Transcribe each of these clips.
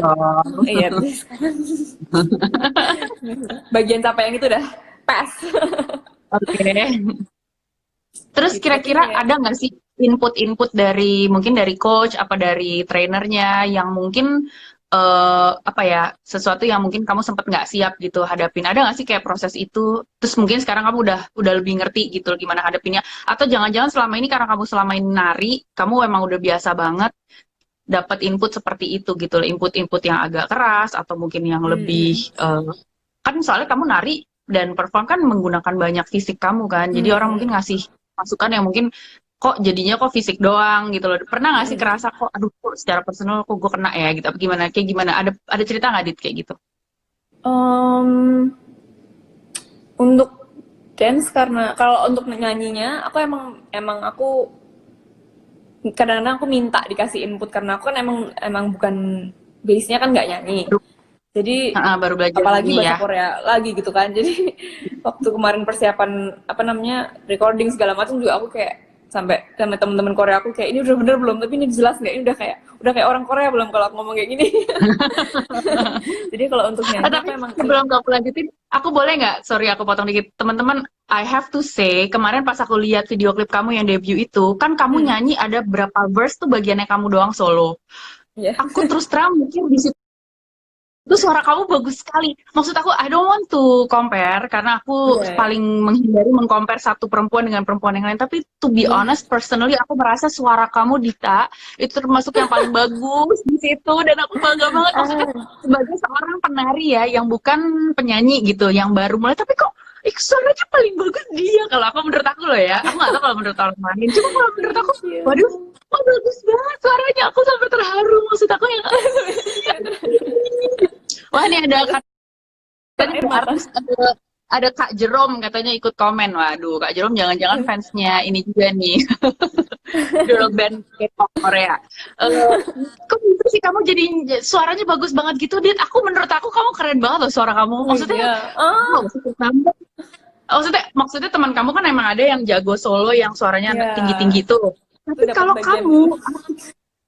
Oh, Iya, terus sekarang bagian capek yang itu udah pas. oke. Terus Gitu, tapi kira-kira kayak ada nggak sih input-input dari mungkin dari coach apa dari trainernya yang mungkin apa ya sesuatu yang mungkin kamu sempat nggak siap gitu hadapin? Ada nggak sih kayak proses itu? Terus mungkin sekarang kamu udah lebih ngerti gitu gimana hadapinnya? Atau jangan-jangan selama ini karena kamu selama ini nari, kamu emang udah biasa banget dapat input seperti itu gitu, input-input yang agak keras atau mungkin yang lebih mm, kan soalnya kamu nari dan perform kan menggunakan banyak fisik kamu kan, mm, jadi orang mm, mungkin ngasih masukan yang mungkin kok jadinya kok fisik doang gitu loh. Pernah nggak sih mm. kerasa kok aduh kok secara personal kok gue kena ya gitu apa gimana kayak gimana ada cerita nggak Dit kayak gitu? Em, untuk dance karena kalau untuk nyanyinya aku emang emang aku kadang-kadang aku minta dikasih input karena aku kan emang emang bukan base-nya kan nggak nyanyi. Baru, Jadi baru belajar apalagi ini bahasa ya. Korea lagi gitu kan. Jadi waktu kemarin persiapan apa namanya recording segala macam juga aku kayak sampai sama teman-teman Korea aku kayak ini udah bener belum, tapi ini jelas nggak, ini udah kayak orang Korea belum kalau aku ngomong kayak gini. Jadi kalau untuk nyanyi Tapi aku emang sebelum kamu lanjutin, aku boleh nggak? Sorry, aku potong dikit. Teman-teman, I have to say, kemarin pas aku lihat video klip kamu yang debut itu, kan kamu hmm, nyanyi ada berapa verse tuh bagiannya kamu doang solo. ya. Aku terus terang mikir di situ itu suara kamu bagus sekali. Maksud aku, I don't want to compare karena aku Iya, ya. paling menghindari mengcompare satu perempuan dengan perempuan yang lain. Tapi to be Iya. honest, personally aku merasa suara kamu Dita itu termasuk yang paling bagus di situ dan aku bangga banget. Maksudnya Ah, sebagai seorang penari ya yang bukan penyanyi gitu, yang baru mulai. Tapi kok suaranya paling bagus dia. Kalau aku menurut aku loh ya, aku nggak tahu kalau menurut orang lain. Cuma kalau menurut aku, thank waduh, you. kok bagus banget suaranya. Aku sampai terharu. Maksud aku yang iya. Wah, ini ada katanya Air ada mata. artis ada Kak Jerome katanya ikut komen. Waduh, Kak Jerome jangan-jangan fansnya ini juga nih, girl band K-pop Korea. Eh, kok bisa sih kamu jadi suaranya bagus banget gitu, Dit? Menurut aku kamu keren banget loh suara kamu. Oh Maksudnya, iya. Ah, wow, super kamu. Maksudnya teman kamu kan emang ada yang jago solo yang suaranya iya. tinggi-tinggi tuh. Itu Tapi dapat kalau bagian itu. kamu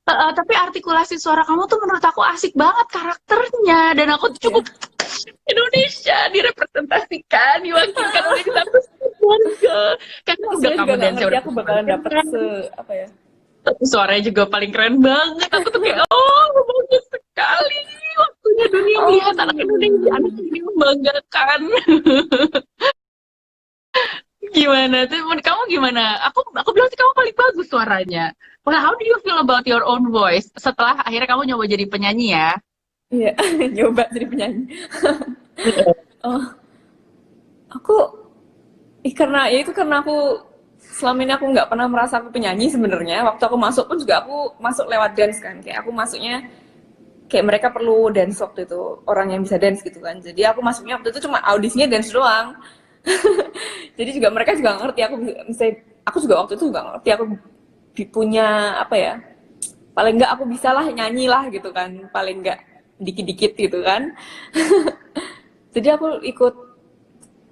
tapi artikulasi suara kamu tuh menurut aku asik banget karakternya dan aku tuh Iya. cukup Indonesia direpresentasikan, diwakilkan oleh satu keluarga. Karena Aku udah sebenarnya kamu juga nggak dance ngerti udah aku paling bakalan dapet keren, apa ya. tapi suaranya juga paling keren banget. Aku tuh kayak, oh bagus sekali. Waktunya dunia melihat anak Indonesia, anak Oh. ini membanggakan. Gimana tuh? Menurut kamu gimana? Aku bilang sih kamu paling bagus suaranya. Well, how do you feel about your own voice setelah akhirnya kamu nyoba jadi penyanyi ya? Iya, nyoba jadi penyanyi. Oh, aku karena ya itu karena aku selama ini aku nggak pernah merasa aku penyanyi sebenarnya. Waktu aku masuk pun juga aku masuk lewat dance kan. Kayak aku masuknya kayak mereka perlu dance waktu itu, orang yang bisa dance gitu kan. Jadi aku masuknya waktu itu cuma audisinya dance doang. Jadi juga mereka juga nggak ngerti aku misalnya aku juga waktu itu nggak ngerti aku punya apa ya, paling nggak aku bisa lah nyanyi lah gitu kan, paling nggak dikit-dikit gitu kan. Jadi aku ikut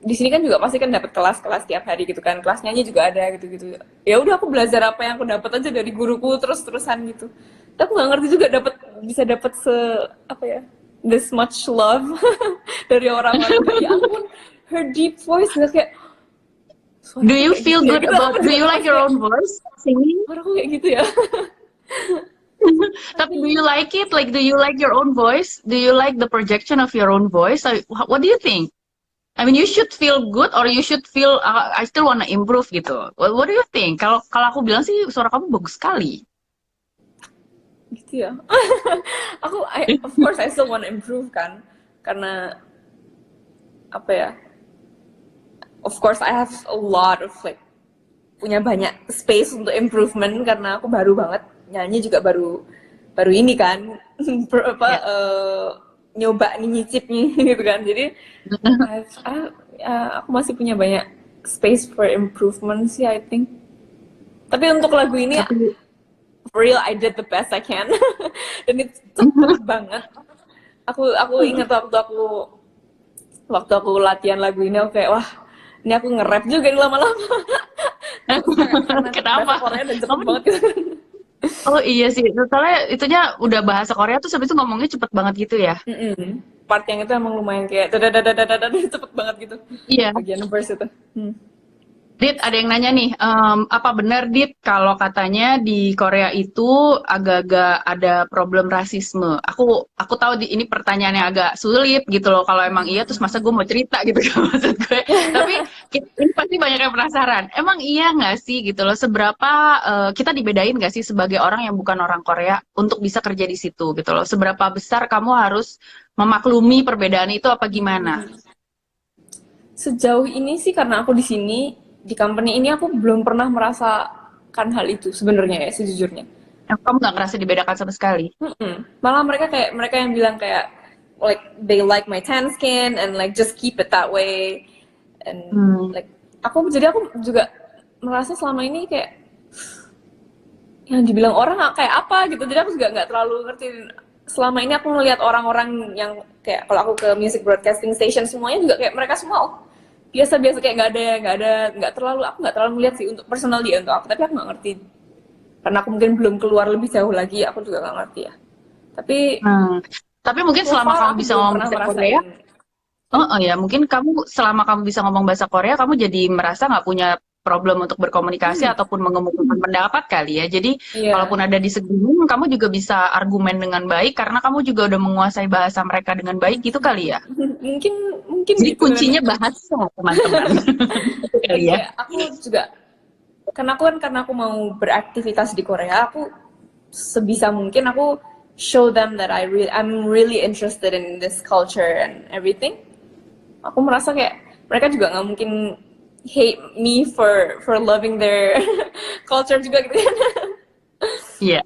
di sini kan juga pasti kan dapat kelas-kelas tiap hari gitu kan, kelas nyanyi juga ada gitu-gitu. Ya udah aku belajar apa yang aku dapat aja dari guruku terus-terusan gitu. Tapi aku nggak ngerti juga bisa dapat apa ya, this much love dari orang-orang kayak ya ampun, her deep voice nggak kayak Do suaraku you kayak gitu feel ya good gitu, aku about, do juga you like masih your kayak own voice singing? suaraku kayak gitu ya. Tapi do you Aduh. like it? Like, do you like your own voice? Do you like the projection of your own voice? Like, what do you think? I mean, you should feel good or you should feel I still wanna improve gitu. What do you think? Kalau kalau aku bilang sih suara kamu bagus sekali. Gitu ya. Of course I still want to improve kan, karena apa ya, of course I have a lot of like punya banyak space untuk improvement karena aku baru banget nyanyi juga baru baru ini kan. Apa Ya. nyoba nih nyicip nih gitu kan, jadi aku masih punya banyak space for improvement sih I think. Tapi untuk lagu ini Tapi for real I did the best I can. Dan itu cepet banget. Aku ingat waktu aku latihan lagu ini aku kayak wah, ini aku nge-rap juga nih lama-lama. Karena bahasa kenapa? Korea dan cepet Kamu banget gitu. Oh iya sih, soalnya itunya udah bahasa Korea tuh habis itu ngomongnya cepet banget gitu ya. Part yang itu emang lumayan kayak dadadadadadadad cepet banget gitu. Iya. Bagian verse itu. Dit, ada yang nanya nih, apa benar Dit kalau katanya di Korea itu agak-agak ada problem rasisme? Aku tahu ini pertanyaan yang agak sulit gitu loh. Kalau emang iya, terus masa gue mau cerita gitu kan maksud gue. Tapi ini pasti banyak yang penasaran. Emang iya nggak sih gitu loh? Seberapa kita dibedain nggak sih sebagai orang yang bukan orang Korea untuk bisa kerja di situ gitu loh? Seberapa besar kamu harus memaklumi perbedaan itu apa gimana? Sejauh ini sih karena aku di sini di company ini aku belum pernah merasakan hal itu sebenarnya ya sejujurnya. Kamu nggak ngerasa dibedakan sama sekali? Malah mereka yang bilang kayak like they like my tan skin and like just keep it that way and Hmm. like aku juga merasa selama ini kayak yang dibilang orang kayak apa gitu, jadi aku juga nggak terlalu ngerti. Selama ini aku ngelihat orang-orang yang kayak kalau aku ke music broadcasting station semuanya juga kayak mereka semua biasa-biasa kayak nggak terlalu, aku nggak terlalu melihat sih untuk personal dia untuk aku, tapi aku nggak ngerti karena aku mungkin belum keluar lebih jauh lagi, aku juga nggak ngerti ya. Tapi Tapi mungkin so selama far kamu aku bisa belum ngomong pernah bahasa Korea, merasain. ya mungkin kamu selama kamu bisa ngomong bahasa Korea, kamu jadi merasa nggak punya problem untuk berkomunikasi ataupun mengemukakan pendapat kali ya. Jadi Iya. kalaupun ada disagreement, kamu juga bisa argumen dengan baik karena kamu juga udah menguasai bahasa mereka dengan baik gitu kali ya. mungkin mungkin Jadi gitu kan. kuncinya bahasa, teman-teman. Gitu Dan kali ya. kayak aku juga karena aku mau beraktivitas di Korea, aku sebisa mungkin aku show them that I'm really interested in this culture and everything. Aku merasa kayak mereka juga nggak mungkin hate me for loving their culture juga gitu kan. Iya.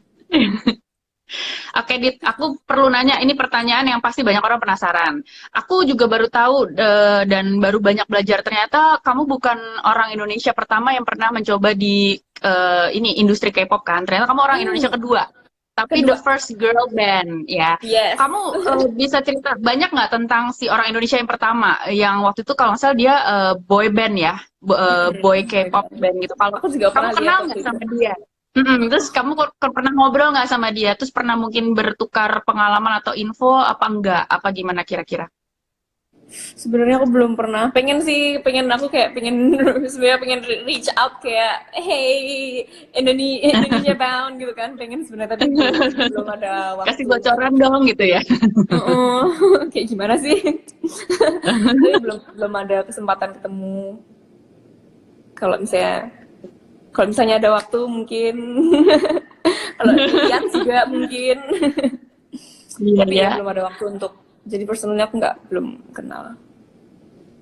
Oke, Dit, aku perlu nanya, ini pertanyaan yang pasti banyak orang penasaran. Aku juga baru tahu dan baru banyak belajar, ternyata kamu bukan orang Indonesia pertama yang pernah mencoba di ini industri K-pop kan? Ternyata kamu orang Indonesia kedua. Tapi the Kedua, first girl band, ya. yes. Kamu bisa cerita banyak nggak tentang si orang Indonesia yang pertama, yang waktu itu kalau nggak salah dia boy band ya, boy K-pop band gitu. Kalau Aku juga kamu pernah lihat kenal waktu nggak itu. sama dia? Terus kamu pernah ngobrol nggak sama dia? Terus pernah mungkin bertukar pengalaman atau info apa enggak? Apa gimana kira-kira? Sebenarnya aku belum pernah. Pengen sih, pengen sebenarnya pengen reach out kayak hey Indonesia bound gitu kan. Pengen sebenarnya tapi belum ada Kasih waktu. bocoran dong gitu ya. Kayak gimana sih? Tapi belum ada kesempatan ketemu. Kalau misalnya ada waktu mungkin. Kalau lihat juga mungkin. Iya Tapi ya. ya belum ada waktu untuk. Jadi personalnya aku belum kenal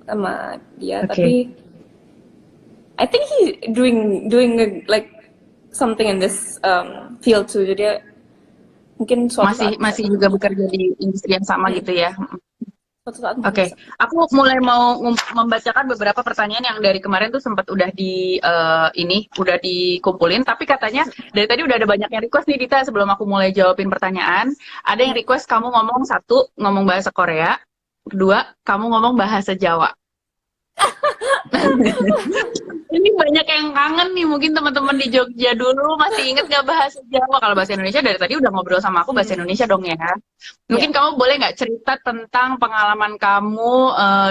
sama dia. Oke. Tapi I think he doing like something in this field too. Jadi mungkin suatu saat bisa Masih juga ketemu. bekerja di industri yang sama gitu ya. Suatu saat mungkin Oke, bisa. aku mulai mau membacakan beberapa pertanyaan yang dari kemarin tuh sempat udah udah dikumpulin. Tapi katanya dari tadi udah ada banyak yang request nih Dita. Sebelum aku mulai jawabin pertanyaan, ada yang request kamu ngomong bahasa Korea, kedua kamu ngomong bahasa Jawa. Ini banyak yang kangen nih, mungkin teman-teman di Jogja dulu masih inget gak bahasa Jawa? Kalau bahasa Indonesia dari tadi udah ngobrol sama aku bahasa Indonesia dong ya. Ya. Mungkin kamu boleh nggak cerita tentang pengalaman kamu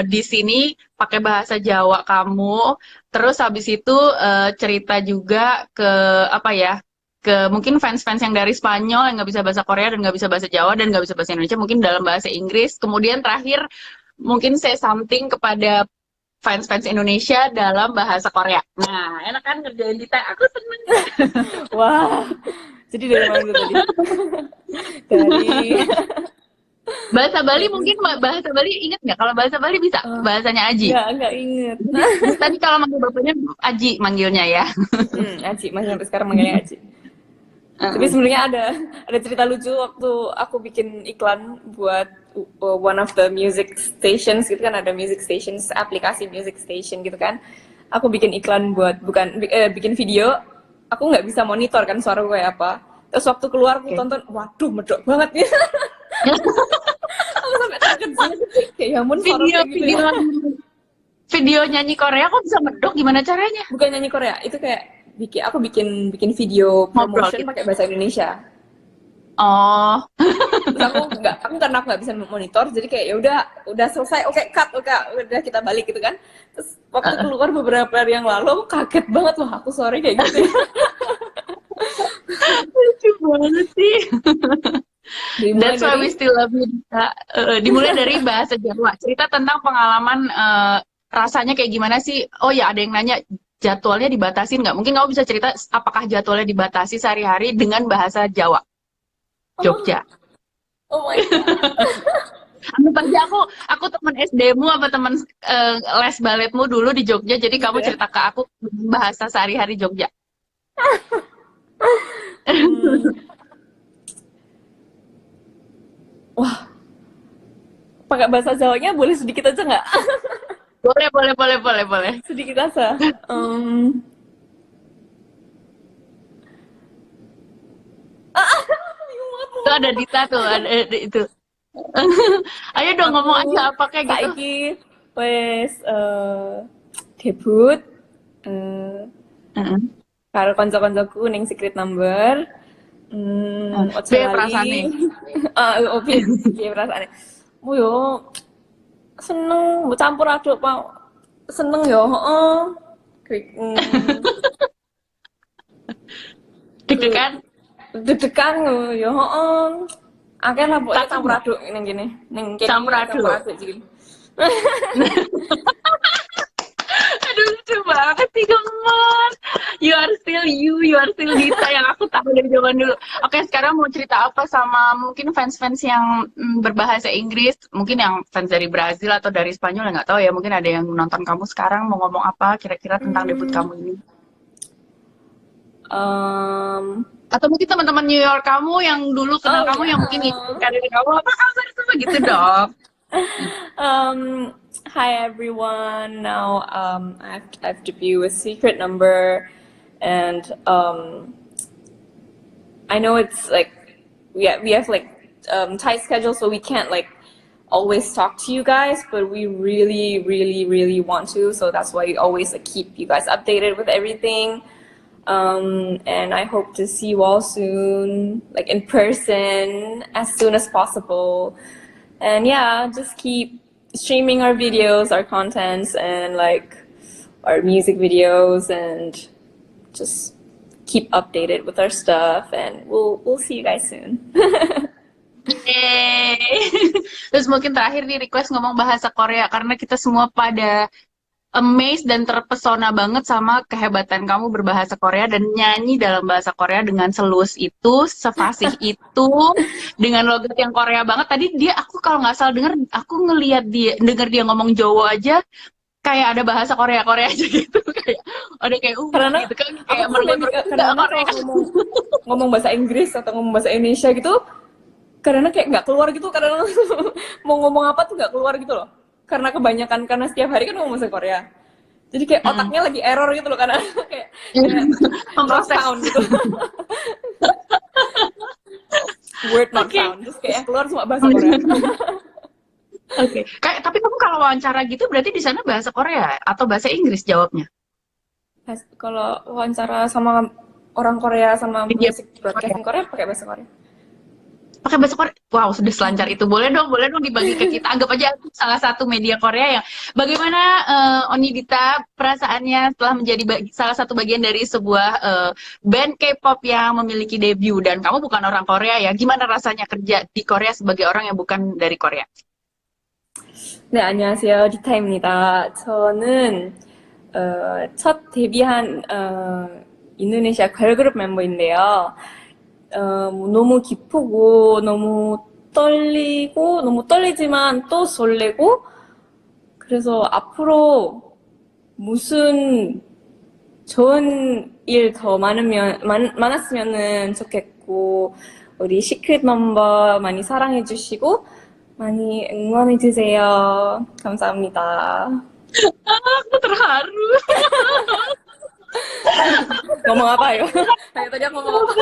di sini pakai bahasa Jawa kamu, terus habis itu cerita juga ke apa ya, ke mungkin fans-fans yang dari Spanyol yang nggak bisa bahasa Korea dan nggak bisa bahasa Jawa dan nggak bisa bahasa Indonesia, mungkin dalam bahasa Inggris. Kemudian terakhir mungkin say something kepada fans-fans Indonesia dalam bahasa Korea. Nah, enak kan ngerjain Dita? Aku seneng. Wah. Jadi dari mana itu tadi? Dari Bahasa Bali mungkin bahasa Bali inget nggak? Kalau bahasa Bali bisa bahasanya Aji. nggak inget. Tadi kalau manggil bapaknya Aji manggilnya ya. Aci, masih sampai sekarang manggilnya Aci. Tapi sebenarnya ada cerita lucu waktu aku bikin iklan buat one of the music stations gitu kan, ada music stations, aplikasi music station gitu kan. Aku bikin iklan bikin video, aku nggak bisa monitor kan suara gue kayak apa. Terus waktu keluar aku tonton, waduh medok banget nih. Aku sampai terkejut. Kayak ya ampun suara kayak gitu ya. Video nyanyi Korea kok bisa medok, gimana caranya? Bukan nyanyi Korea, itu kayak aku bikin video Ngobrol promotion gitu. pakai bahasa Indonesia. Oh, Terus aku karena aku nggak bisa monitor, jadi kayak ya udah selesai, oke cut, oke udah kita balik gitu kan. Terus waktu keluar beberapa hari yang lalu, aku kaget banget loh, aku sore kayak gitu ya. lucu banget sih. Dimulai That's why dari we still love you, Dita. Dimulai dari bahasa Jawa. Cerita tentang pengalaman rasanya kayak gimana sih? Oh ya, ada yang nanya jadwalnya dibatasin nggak? Mungkin kamu bisa cerita apakah jadwalnya dibatasi sehari-hari dengan bahasa Jawa, oh, Jogja. oh my god. Anggap aja aku teman SD-mu apa teman les baletmu dulu di Jogja, jadi Gitu kamu ya. cerita ke aku bahasa sehari-hari Jogja. Hmm, wah, pakai bahasa Jawanya boleh sedikit aja nggak? Boleh, boleh, boleh, boleh, boleh. Sedikit aja. Bingung banget mau Itu ada ngomong apa. Dita tuh, ada itu. Ayo dong Aku ngomong aja apa kayak gitu. saiki wes debut eh, Heeh. karo kanca-kancaku ning Secret Number. Ojo Be lali. perasaane. Opi, piye perasaane? Mu yo seneng, mbok campur aduk, Pak. Seneng yo, heeh. Deg-degan, Deg-degan yo, heeh. Akeh lah pokoknya takut campur nggak? aduk ning kene. Ning kene Campur iki campur aduk. aduk iki. Aduh lucu banget sih gemes. You are still Dita yang aku tahu dari zaman dulu. Oke, sekarang mau cerita apa sama mungkin fans-fans yang berbahasa Inggris, mungkin yang fans dari Brazil atau dari Spanyol, nggak tahu ya. Mungkin ada yang nonton kamu sekarang mau ngomong apa kira-kira tentang debut Hmm, kamu ini. um, Atau mungkin teman-teman New York kamu yang dulu kenal oh kamu yang mungkin ngikutin yeah. karir kamu apa kabar semua gitu dong. Um, Hi everyone. Now I've debuted a Secret Number, and I know it's like we have like tight schedule, so we can't like always talk to you guys, but we really want to. So that's why we always like keep you guys updated with everything. And I hope to see you all soon, like in person, as soon as possible. And yeah, just keep streaming our videos, our contents, and like our music videos, and just keep updated with our stuff. And we'll see you guys soon. Yeay. Terus mungkin terakhir nih request ngomong bahasa Korea karena kita semua pada amazed dan terpesona banget sama kehebatan kamu berbahasa Korea dan nyanyi dalam bahasa Korea dengan selus itu, sefasih itu, dengan logat yang Korea banget. Tadi dia aku kalau nggak salah denger, aku denger dia ngomong Jawa aja kayak ada bahasa Korea aja gitu kayak ada kayak Karena gitu kan aku kayak tuh kadang-kadang Korea. kalau ngomong bahasa Inggris atau ngomong bahasa Indonesia gitu, karena kayak nggak keluar gitu, karena mau ngomong apa tuh nggak keluar gitu loh, karena kebanyakan, karena setiap hari kan ngomong bahasa Korea, jadi kayak otaknya lagi error gitu loh, karena kayak not Memproses. found gitu. Word not Oke. found, terus kayak yang keluar cuma bahasa Korea. Oke. Kayak tapi kamu kalau wawancara gitu berarti di sana bahasa Korea atau bahasa Inggris jawabnya? Kalau wawancara sama orang Korea sama Dia musik broadcasting Korea pakai bahasa Korea. pakai bahasa Korea. Wow, sudah selancar itu. Boleh dong dibagi ke kita. Anggap aja aku salah satu media Korea yang bagaimana Onidita perasaannya setelah menjadi salah satu bagian dari sebuah band K-pop yang memiliki debut dan kamu bukan orang Korea ya. Gimana rasanya kerja di Korea sebagai orang yang bukan dari Korea? 네, 안녕하세요. 리타입니다. 저는 첫 데뷔한 인도네시아 걸그룹 멤버인데요. 너무 기쁘고 너무 떨리고 너무 떨리지만 또 설레고, 그래서 앞으로 무슨 좋은 일 더 많았으면 좋겠고, 우리 시크릿 넘버 많이 사랑해 주시고 많이 응원해 주세요. 감사합니다. Aku terharu. ngomong apa ya? Tadi aku ngomong apa?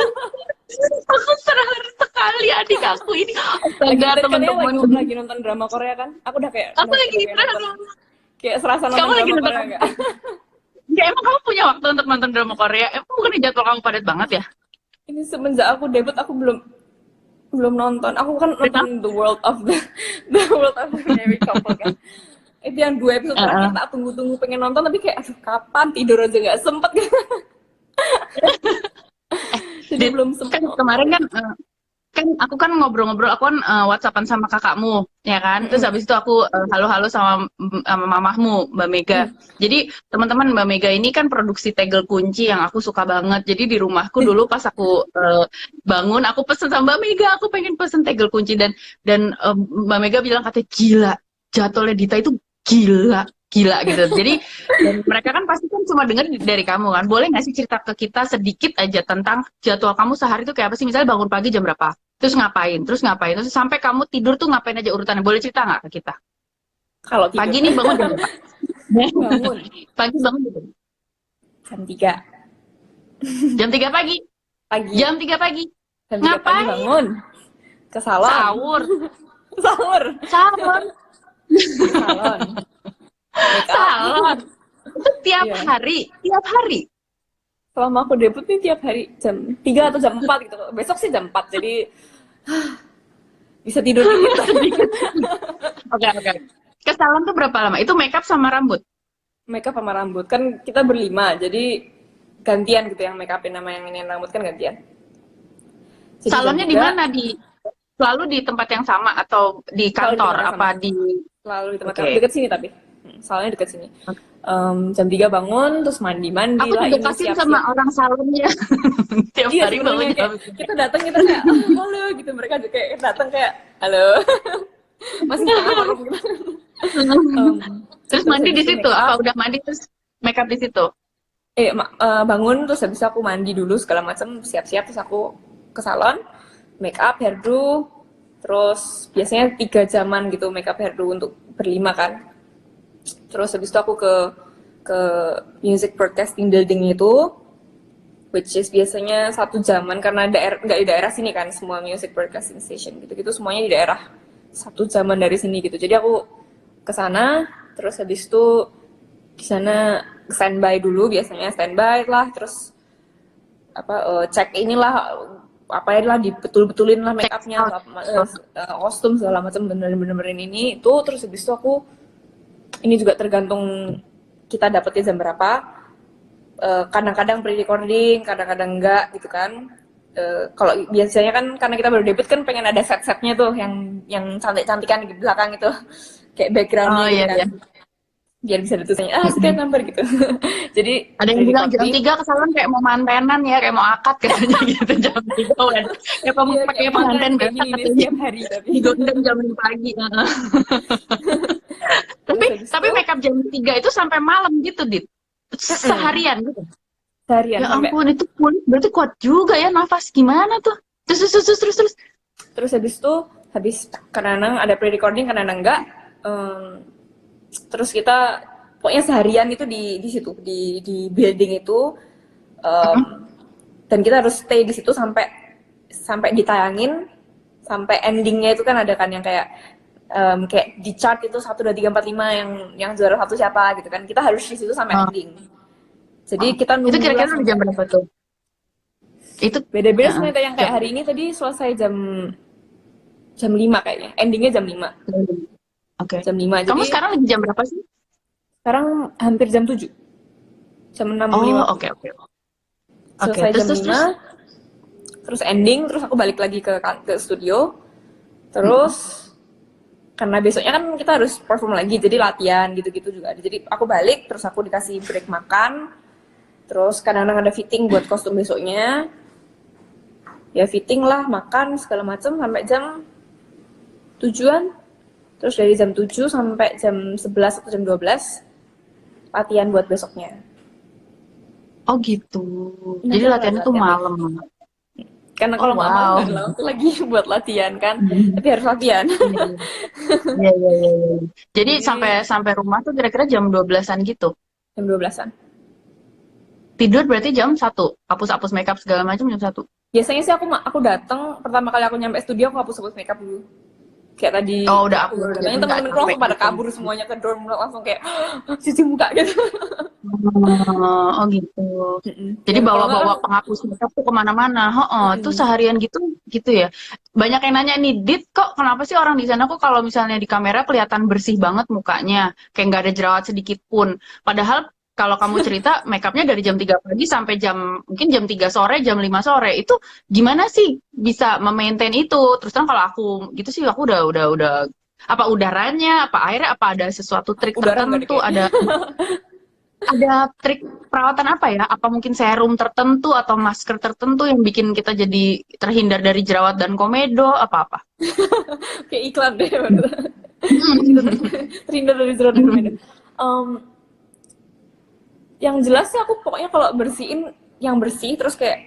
Aku terharu sekali adik aku ini. Astaga teman-teman. Lagi nonton drama Korea kan? Aku udah kayak Aku lagi kayak serasa Kamu nonton lagi drama nonton Korea nggak? Enggak, emang kamu punya waktu untuk nonton drama Korea? Emang bukannya jadwal kamu padat banget ya? Ini semenjak aku debut aku belum belum nonton. Aku kan Kenapa? nonton The World of the Married Couple kan. Itu yang 2 episode terakhir Heeh. tak tunggu-tunggu pengen nonton tapi kayak aduh kapan tidur aja nggak sempet kan. Jadi Dit, belum sempet kan nonton kemarin deh. kan aku kan ngobrol-ngobrol, aku kan WhatsAppan sama kakakmu, ya kan? Terus Mm-mm. habis itu aku halo-halo sama mamahmu, Mbak Mega. Mm. Jadi teman-teman Mbak Mega ini kan produksi tegel kunci yang aku suka banget. Jadi di rumahku dulu pas aku bangun, aku pesen sama Mbak Mega, aku pengen pesen tegel kunci dan Mbak Mega bilang katanya gila, jadwalnya Dita itu gila. Gila gitu. Jadi dan mereka kan pasti kan cuma dengar dari kamu kan. Boleh nggak sih cerita ke kita sedikit aja tentang jadwal kamu sehari itu kayak apa sih? Misalnya bangun pagi jam berapa? Terus sampai kamu tidur tuh ngapain aja urutannya, boleh cerita nggak ke kita? Kalau tidur Pagi nih bangun jam berapa? bangun Pagi bangun jam berapa? jam 3 Jam 3 pagi. pagi. Jam 3 pagi Jam 3 pagi ngapain? bangun ke salon. Sahur. Sahur Salon. ke salon. Make up. Salon itu tiap Iya. hari. Selama aku debut nih tiap hari jam 3 atau jam 4 gitu. Besok sih jam 4 jadi bisa tidur dikit lah. Oke, oke. Ke salon tuh berapa lama? Itu makeup sama rambut. Make up sama rambut. Kan kita berlima, jadi gantian gitu yang make upin sama yang ini rambut kan gantian. Jadi jam Salonnya di 3 mana? Selalu di tempat yang sama atau di selalu di kantor tempat yang sama. apa di? Selalu di tempat Oke. deket sini tapi. Soalnya deket sini. Jam 3 bangun, terus mandi-mandi Aku lah juga ini kasihan siap-siap. sama orang salonnya. Tiap Iya hari sebenarnya bangun jam. kayak kita datang kita kayak halo gitu, mereka juga kayak datang kayak halo. Masih setengah merem gitu. Terus Terus mandi habis di itu situ? make Apa up. udah mandi terus makeup di situ? Bangun terus habis itu aku mandi dulu segala macam siap-siap terus aku ke salon make up hairdo terus biasanya 3 jaman gitu make up hairdo untuk berlima kan terus habis itu aku ke music broadcasting building itu which is biasanya 1 jaman karena nggak di daerah sini kan semua music broadcasting station gitu-gitu semuanya di daerah 1 jaman dari sini gitu jadi aku ke sana terus habis itu di sana standby dulu biasanya standby lah terus cek inilah apa ya lah dibetul-betulin lah make Check upnya out. kostum segala macam bener-benerin ini itu terus habis itu aku ini juga tergantung kita dapetnya jam berapa kadang-kadang pre-recording kadang-kadang enggak gitu kan kalau biasanya kan karena kita baru debut kan pengen ada set-setnya tuh yang cantik-cantikan di belakang itu kayak backgroundnya Oh gitu iya kan iya. biar bisa ditulisnya sekian number gitu jadi Ada yang bilang jam pre-recording 3 ke salon kayak mau mantenan ya, kayak mau akad katanya gitu jam 3 kan. Kayak kamu iya pakai kayak mantan pengantin kayak biasa gini nih katanya. setiap hari tapi Digondeng jam 5 pagi. terus Tapi habis tapi itu makeup jam 3 itu sampai malam gitu, Dit. Seharian gitu. seharian Ya sampai ampun, itu kulit berarti kuat juga ya, nafas gimana tuh? Terus. terus habis itu habis kadang-kadang ada pre-recording kadang-kadang enggak Em, terus kita pokoknya seharian itu di situ di building itu em, dan kita harus stay di situ sampai ditayangin sampai endingnya itu kan ada kan yang kayak di chart itu 1 2 3 4 5 yang juara 1 siapa gitu kan kita harus di situ sampai Oh, ending jadi kita itu nunggulah kira-kira di jam sampai berapa tuh? Itu beda-beda heeh, sebenarnya yang kayak jam hari ini tadi selesai jam 5 kayaknya endingnya jam 5 Oke. jam 5 Kamu jadi sekarang lagi jam berapa sih? sekarang hampir jam 7 jam Oh, 6.50 oke oke. Oke, selesai terus jam terus 5 terus. terus ending terus aku balik lagi ke studio Mm-mm. terus karena besoknya kan kita harus perform lagi jadi latihan gitu-gitu juga ada jadi aku balik terus aku dikasih break makan terus kadang-kadang ada fitting buat kostum besoknya ya fitting lah makan segala macam sampai jam 7-an terus dari jam 7 sampai jam 11 atau jam 12 latihan buat besoknya Oh gitu. nah Jadi kita latihannya tuh latihan malam. karena Oh kalau malam wow. nggak ada waktu lagi buat latihan kan Mhm. tapi harus latihan Iya, iya. Iya, iya, iya, iya. Jadi jadi sampai sampai rumah tuh kira-kira jam 12-an gitu. jam 12-an Tidur berarti jam 1. Hapus-hapus makeup segala macam jam 1. biasanya sih aku datang pertama kali aku nyampe studio aku hapus makeup dulu kayak tadi Oh, udah aku aku baru jadi datangin nggak temen-temenku capek langsung pada gitu. kabur semuanya ke dorm langsung kayak cuci muka gitu. Oh gitu. Jadi Biar kalau nggak bawa-bawa penghapus makeup tuh kemana-mana. Oh, tuh seharian gitu gitu ya. Banyak yang nanya nih, Dit, kok kenapa sih orang di sana kok kalau misalnya di kamera kelihatan bersih banget mukanya, kayak nggak ada jerawat sedikit pun. Padahal kalau kamu cerita makeupnya dari jam 3 pagi sampai mungkin jam 3 sore, jam 5 sore. Itu gimana sih bisa memaintain itu? Terus terang kalau aku gitu sih aku udah apa udaranya, apa airnya, apa ada sesuatu trik udara nggak deh tertentu, kayaknya. ada trik perawatan apa ya? Apa mungkin serum tertentu atau masker tertentu yang bikin kita jadi terhindar dari jerawat dan komedo? Apa-apa? Kayak iklan deh. Biar kita terhindar dari jerawat dan komedo. Em, yang jelas sih aku pokoknya kalau bersihin yang bersih terus kayak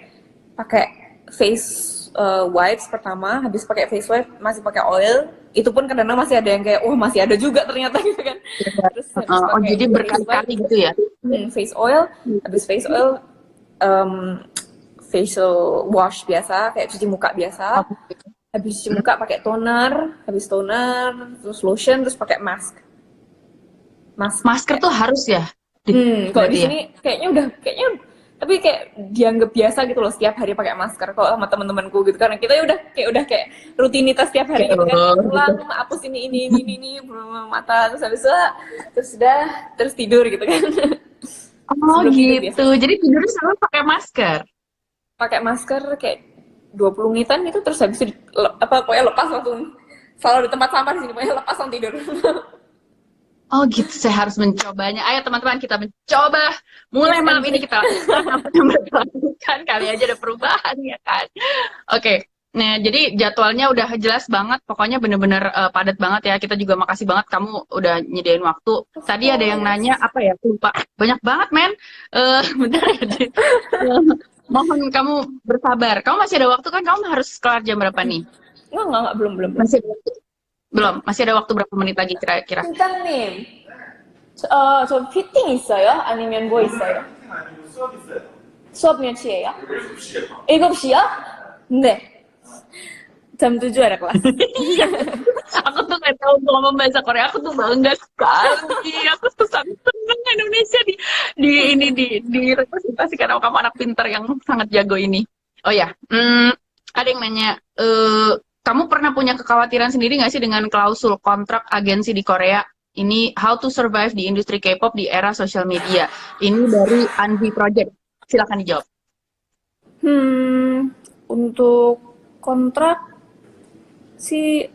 pakai face wipes pertama, habis pakai face wipe masih pakai oil, itu pun kadang-kadang masih ada yang kayak wah masih ada juga ternyata gitu kan. Terus habis Oh, pakai jadi face wipe, berkali-kali gitu ya? face oil, habis face oil em, facial wash biasa kayak cuci muka biasa, habis cuci muka pakai toner, habis toner terus lotion terus pakai mask Masker kayak tuh harus ya? kalau di Berarti ya? sini kayaknya tapi kayak dianggap biasa gitu loh setiap hari pakai masker kalau sama teman-temanku gitu karena kita udah kayak rutinitas setiap hari gitu kan Oh, gitu. pulang hapus ini mata terus habis itu terus udah terus tidur gitu kan. Oh, Sebelum tidur gitu. biasanya Jadi tidurnya selalu pakai masker? pakai masker kayak 20 menitan gitu terus habis itu pokoknya lepas langsung selalu di tempat sampah di sini pokoknya lepas langsung tidur. Oh gitu, saya harus mencobanya. Ayo teman-teman kita mencoba. Mulai Tips and malam ini trick. kita lakukan apa yang mereka lakukan. Kali aja ada perubahan ya kan. Oke. Nah, jadi jadwalnya udah jelas banget. Pokoknya bener-bener padat banget ya. Kita juga makasih banget kamu udah nyediain waktu. Of Tadi ada yang nanya course. apa ya? Lupa. Banyak banget, men. Bentar ya. Mohon kamu bersabar. Kamu masih ada waktu kan? Kamu harus kelar jam berapa nih? Enggak, belum. Masih ada waktu? Belum. Masih ada waktu berapa menit lagi kira-kira? 팀장님, 저 피팅 있어요? 아니면 뭐 있어요? 수업 몇 시에요? 7시요? 네. jam 7 ada kelas. Aku tuh nggak tahu ngomong bahasa Korea, aku tuh bangga sekali. Aku tuh sangat senang Indonesia direpresentasikan sama kamu anak pintar yang sangat jago ini. Oh ya, ada yang nanya, kamu pernah punya kekhawatiran sendiri nggak sih dengan klausul kontrak agensi di Korea? Ini how to survive di industri K-pop di era sosial media. Ini dari Anvi Project. Silakan dijawab. Untuk kontrak sih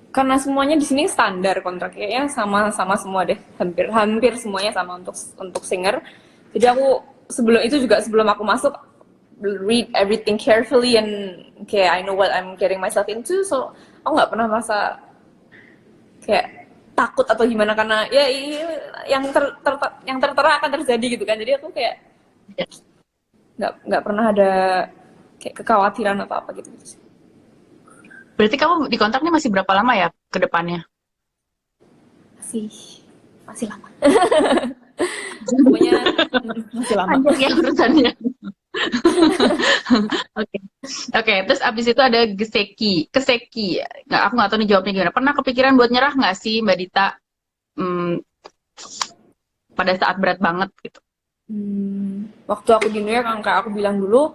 karena semuanya di sini standar kontrak kayaknya sama semua deh hampir semuanya sama untuk singer jadi aku sebelum aku masuk read everything carefully and kayak I know what I'm getting myself into so aku nggak pernah merasa kayak takut atau gimana karena ya yang tertera akan terjadi gitu kan jadi aku kayak nggak pernah ada kayak kekhawatiran apa gitu sih. Berarti kamu di kontrak ini masih berapa lama ya ke depannya? Masih lama. Pokoknya masih lama. Panjang ya urusannya. Oke. Terus abis itu ada Keseki. Nggak, aku nggak tahu nih jawabnya gimana. Pernah kepikiran buat nyerah nggak sih Mbak Dita pada saat berat banget gitu? Waktu aku di New York, kayak aku bilang dulu,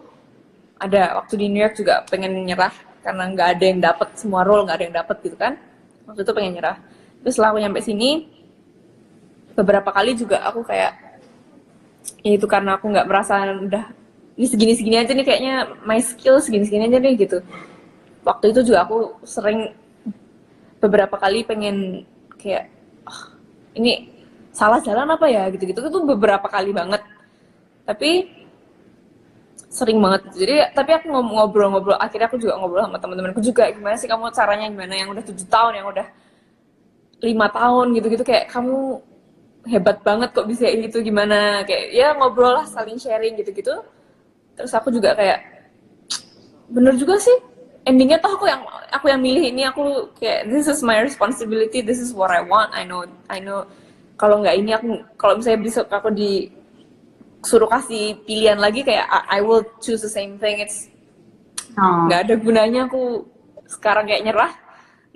waktu di New York juga pengen nyerah karena nggak ada yang dapat semua role nggak ada yang dapat gitu kan. Waktu itu pengen nyerah. Terus setelah aku nyampe sini, beberapa kali juga aku kayak ya itu karena aku nggak merasa udah ini segini aja nih kayaknya my skill segini aja nih gitu. Waktu itu juga aku sering beberapa kali pengen kayak ini salah jalan apa ya gitu-gitu itu beberapa kali banget. Tapi sering banget. Jadi tapi aku ngobrol akhirnya aku juga ngobrol sama teman-temanku juga gimana sih kamu caranya gimana yang udah 7 tahun yang udah 5 tahun gitu-gitu kayak kamu hebat banget kok bisa ini tuh gimana kayak ya ngobrol lah saling sharing gitu-gitu terus aku juga kayak bener juga sih endingnya tuh aku yang milih ini aku kayak this is my responsibility this is what I want I know kalau nggak ini kalau misalnya bisa aku disuruh kasih pilihan lagi kayak I will choose the same thing it's nggak ada gunanya aku sekarang kayak nyerah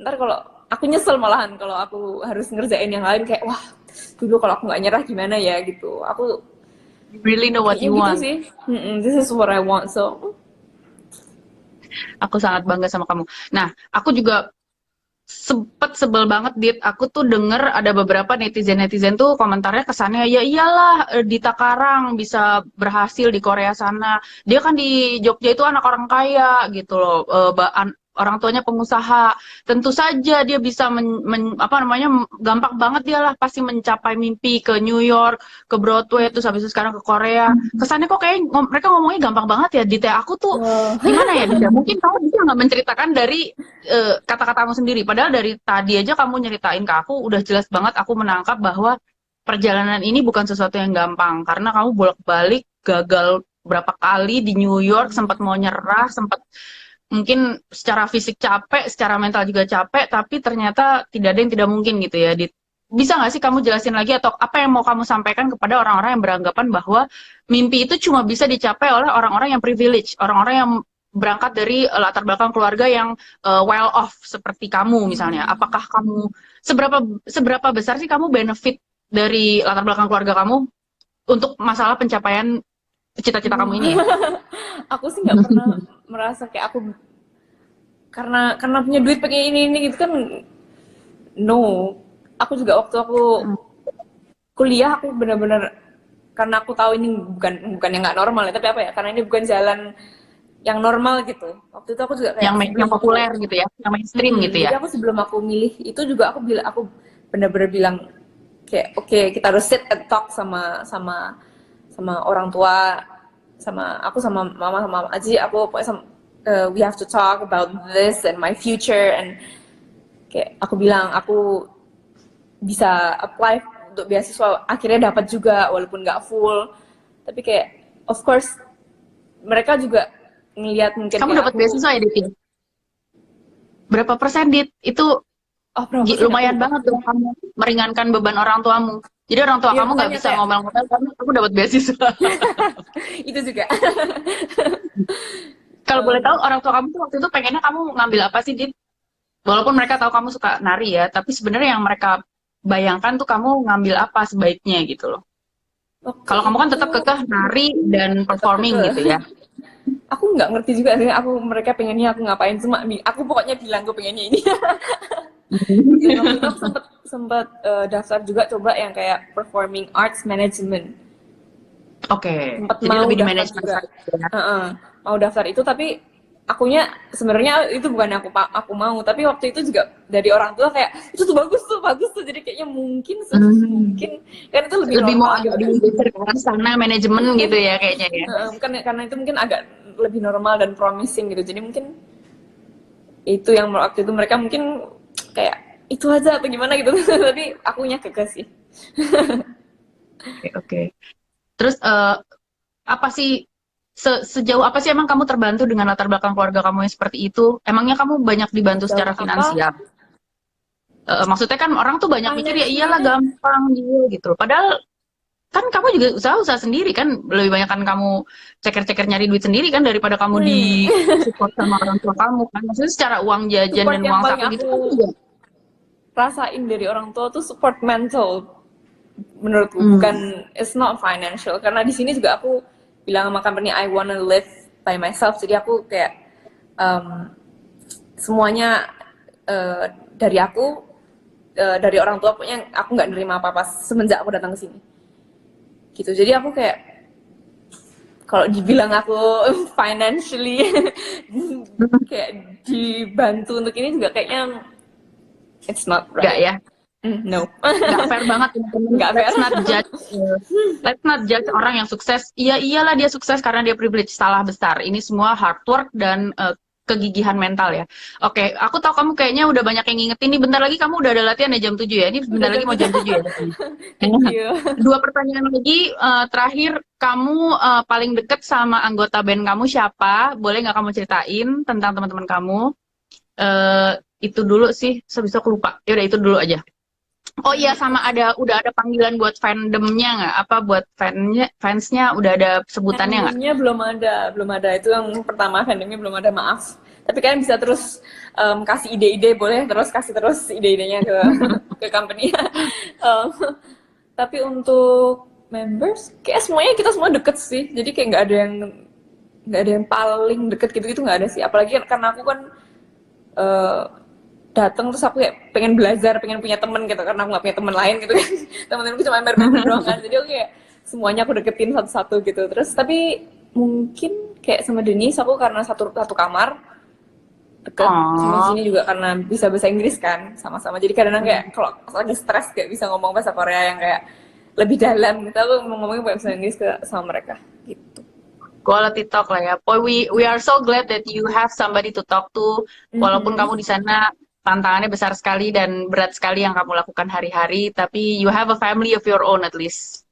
ntar kalau aku nyesel malahan kalau aku harus ngerjain yang lain kayak wah dulu kalau aku nggak nyerah gimana ya gitu. Aku You really know what kayaknya you gitu want. sih. This is what I want. So Aku sangat bangga sama kamu. Nah, aku juga sempet sebel banget, Dit. Aku tuh denger ada beberapa netizen-netizen tuh komentarnya kesannya, ya iyalah Dita Karang bisa berhasil di Korea sana. Dia kan di Jogja itu anak orang kaya gitu loh. Orang tuanya pengusaha. Tentu saja dia bisa apa namanya, gampang banget dia lah pasti mencapai mimpi ke New York, ke Broadway, terus habis itu sekarang ke Korea. Kesannya kok kayak mereka ngomongnya gampang banget ya, Dit. Aku tuh gimana ya, Dit? Mungkin kamu bisa nggak menceritakan dari kata-katamu sendiri. Padahal dari tadi aja kamu nyeritain ke aku, udah jelas banget aku menangkap bahwa perjalanan ini bukan sesuatu yang gampang. Karena kamu bolak-balik gagal berapa kali di New York, sempat mau nyerah, sempat mungkin secara fisik capek, secara mental juga capek, tapi ternyata tidak ada yang tidak mungkin gitu ya. Bisa nggak sih kamu jelasin lagi atau apa yang mau kamu sampaikan kepada orang-orang yang beranggapan bahwa mimpi itu cuma bisa dicapai oleh orang-orang yang privilege, orang-orang yang berangkat dari latar belakang keluarga yang well off seperti kamu misalnya. Apakah kamu seberapa seberapa besar sih kamu benefit dari latar belakang keluarga kamu untuk masalah pencapaian cita-cita kamu ini ya? aku sih nggak pernah merasa kayak aku karena punya duit pakai ini gitu kan. No, aku juga waktu aku kuliah aku benar-benar karena aku tahu ini bukan yang nggak normal ya, tapi apa ya, karena ini bukan jalan yang normal gitu. Waktu itu aku juga kayak yang populer gitu ya, yang mainstream gitu ya. Jadi aku sebelum aku milih itu juga aku benar-benar bilang kayak oke, kita harus sit and talk sama orang tua, sama aku sama mama sama Aji, aku pokoknya we have to talk about this and my future, and kayak aku bilang aku bisa apply untuk beasiswa, akhirnya dapat juga walaupun nggak full, tapi kayak of course mereka juga ngelihat mungkin kamu dapat beasiswa ya, Dit? Berapa persen, Dit? Itu lumayan banget tuh kamu meringankan beban orang tuamu. Jadi orang tua kamu nggak bisa ngomel-ngomel karena kamu dapat beasiswa. Itu juga. Kalau boleh tahu orang tua kamu tuh waktu itu pengennya kamu ngambil apa sih, Dit? Walaupun mereka tahu kamu suka nari ya, tapi sebenarnya yang mereka bayangkan tuh kamu ngambil apa sebaiknya gitu loh. Kalau kamu kan tetap kekeh nari dan performing gitu ya. Aku nggak ngerti juga sih, mereka pengennya aku ngapain, cuma aku pokoknya bilang gue pengennya ini. Waktu itu aku sempat daftar juga coba yang kayak performing arts management. Oke. Jadi mau lebih di manajemen juga. Mau daftar itu, tapi akunya sebenarnya itu bukan aku mau, tapi waktu itu juga dari orang tua kayak itu tuh bagus tuh, jadi kayaknya mungkin kan itu lebih mau agak di sana manajemen gitu ya kayaknya ya. Bukan karena itu mungkin agak lebih normal dan promising gitu, jadi mungkin itu yang waktu itu mereka mungkin kayak itu aja atau gimana gitu. Tapi akunya kekeh sih. Oke. Terus apa sih sejauh apa sih emang kamu terbantu dengan latar belakang keluarga kamu yang seperti itu? Emangnya kamu banyak dibantu secara finansial? Maksudnya kan orang tuh banyak mikir ya iyalah gampang gitu. Padahal kan kamu juga usaha sendiri kan, lebih banyak kan kamu ceker-ceker nyari duit sendiri kan daripada kamu di support sama orang tua kamu kan. Maksudnya secara uang jajan dan uang saku gitu kan juga. Rasain dari orang tua tuh support mental menurutku, bukan it's not financial, karena di sini juga aku bilang sama company I wanna live by myself, jadi aku kayak semuanya dari aku dari orang tua, pokoknya aku nggak nerima apa-apa semenjak aku datang ke sini gitu. Jadi aku kayak kalau dibilang aku financially kayak dibantu untuk ini juga kayaknya it's not right. Gak ya? No. Gak fair banget. Let's not judge orang yang sukses. Iyalah dia sukses karena dia privilege. Salah besar. Ini semua hard work dan kegigihan mental ya. Oke, aku tahu kamu kayaknya udah banyak yang ngingetin nih. Bentar lagi kamu udah ada latihan ya jam 7 ya. Ini bentar lagi mau jam 7 ya. Dua pertanyaan lagi terakhir. Kamu paling deket sama anggota band kamu siapa? Boleh nggak kamu ceritain tentang teman-teman kamu? Itu dulu sih, sebisa aku lupa. Ya udah itu dulu aja. Oh iya, sama udah ada panggilan buat fandomnya nggak? Apa buat fansnya udah ada sebutannya nggak? Fandomnya belum ada. Itu yang pertama, fandomnya belum ada, maaf. Tapi kalian bisa terus kasih ide-ide, boleh terus kasih terus ide-idenya ke ke company. Em, tapi untuk members, kayak semuanya kita semua deket sih. Jadi kayak nggak ada yang paling deket gitu-gitu, nggak ada sih. Apalagi karena aku kan eh, datang terus aku kayak pengen belajar, pengen punya temen gitu karena aku nggak punya temen lain gitu kan. Temen-temenku cuma member doang kan. Jadi aku kayak semuanya aku deketin satu-satu gitu. Terus tapi mungkin kayak sama Denise aku karena satu kamar deket, sama Oh. sini juga karena bisa bahasa Inggris kan sama-sama. Jadi kadang-kadang kayak kalau lagi stres kayak bisa ngomong bahasa Korea yang kayak lebih dalam gitu, aku ngomongin bahasa Inggris ke sama mereka gitu. Quality talk lah ya. Boy, we are so glad that you have somebody to talk to. Walaupun Mhm. kamu di sana tantangannya besar sekali dan berat sekali yang kamu lakukan hari-hari, tapi you have a family of your own at least.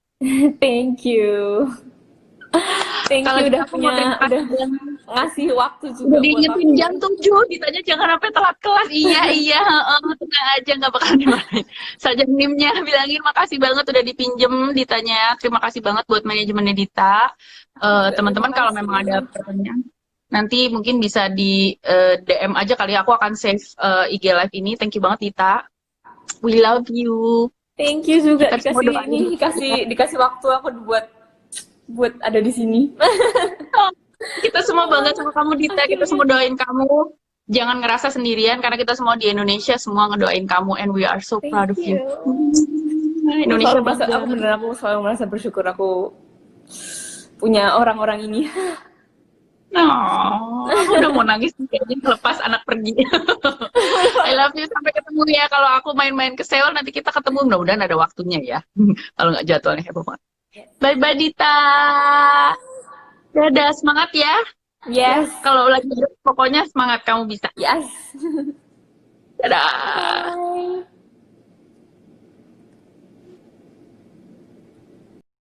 Thank you. Thank Kalau you gitu udah aku mau terima udah kasih banget. ngasih waktu Udah juga buat diingetin aku jam ya. 7, ditanya jangan sampai telat kelas. Iya, iya, heeh, tenang aja nggak bakal dimarahin. Saja NIM-nya bilangin makasih banget udah dipinjem, ditanya. Terima kasih banget buat manajemennya Dita. Juga terima Teman-teman kalau memang ada kasih. pertanyaan, nanti mungkin bisa di DM aja kali ya. Aku akan save IG live ini. Thank you banget Dita. We love you. Thank you juga Kita semua dikasih doain. ini dikasih waktu aku buat ada di sini. Kita semua bangga sama kamu Dita, kita semua Akhirnya. doain kamu. Jangan ngerasa sendirian karena kita semua di Indonesia semua ngedoain kamu and we are so proud Thank of you. you. Indonesia Aku bangga. beneran aku selalu merasa bersyukur aku punya orang-orang ini. Oh, aku udah mau nangis nih kayaknya lepas anak pergi. I love you, sampai ketemu ya. Kalau aku main-main ke Seoul nanti kita ketemu, mudah-mudahan ada waktunya ya. Kalau nggak jadwalnya heboh banget. Bye bye Dita. Dadah, semangat ya. Yes. Kalau lagi pokoknya semangat, kamu bisa. Yes. Dadah. Bye.